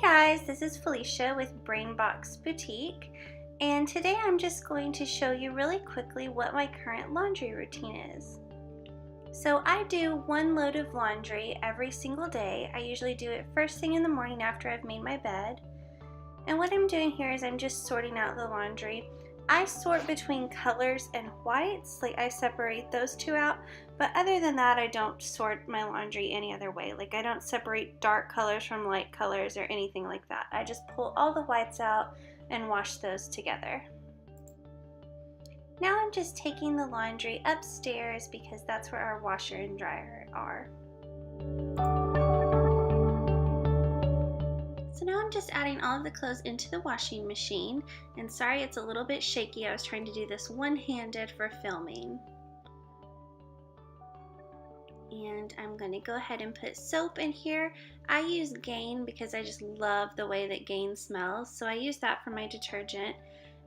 guys, this is Felicia with Brainbox Boutique, and today I'm just going to show you really quickly what my current laundry routine is. So I do one load of laundry every single day. I usually do it first thing in the morning after I've made my bed. And what I'm doing here is I'm just sorting out the laundry. I sort between colors and whites, like I separate those two out, but other than that I don't sort my laundry any other way. Like I don't separate dark colors from light colors or anything like that. I just pull all the whites out and wash those together. Now I'm just taking the laundry upstairs because that's where our washer and dryer are. So now I'm just adding all of the clothes into the washing machine, and sorry it's a little bit shaky, I was trying to do this one-handed for filming. And I'm going to go ahead and put soap in here. I use Gain because I just love the way that Gain smells, so I use that for my detergent,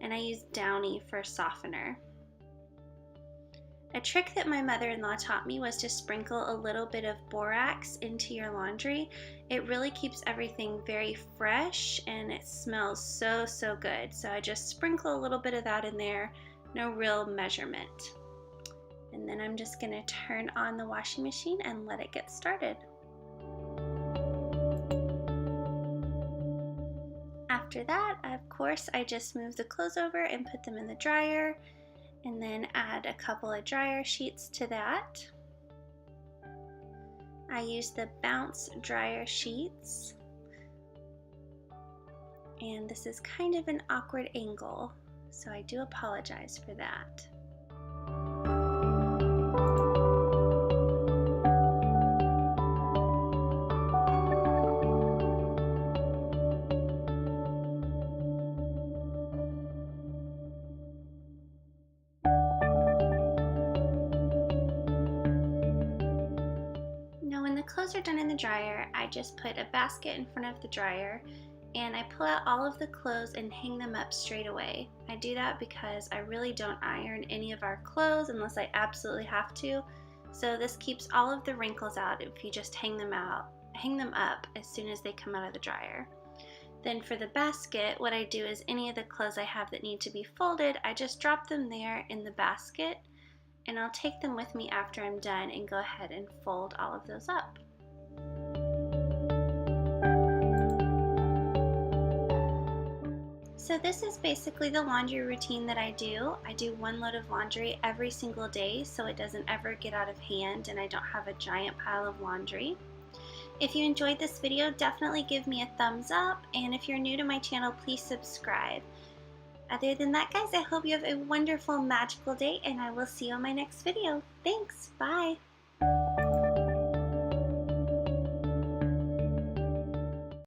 and I use Downy for softener. A trick that my mother-in-law taught me was to sprinkle a little bit of borax into your laundry. It really keeps everything very fresh and it smells so good. So I just sprinkle a little bit of that in there, no real measurement. And then I'm just going to turn on the washing machine and let it get started. After that, of course, I just move the clothes over and put them in the dryer, and then add a couple of dryer sheets to that. I use the Bounce dryer sheets, and this is kind of an awkward angle, so I do apologize for that. Now when the clothes are done in the dryer, I just put a basket in front of the dryer and I pull out all of the clothes and hang them up straight away. I do that because I really don't iron any of our clothes unless I absolutely have to. So this keeps all of the wrinkles out if you just hang them up as soon as they come out of the dryer. Then for the basket, what I do is any of the clothes I have that need to be folded, I just drop them there in the basket, and I'll take them with me after I'm done and go ahead and fold all of those up. So this is basically the laundry routine that I do. I do one load of laundry every single day so it doesn't ever get out of hand and I don't have a giant pile of laundry. If you enjoyed this video, definitely give me a thumbs up, and if you're new to my channel, please subscribe. Other than that, guys, I hope you have a wonderful, magical day, and I will see you on my next video. Thanks. Bye.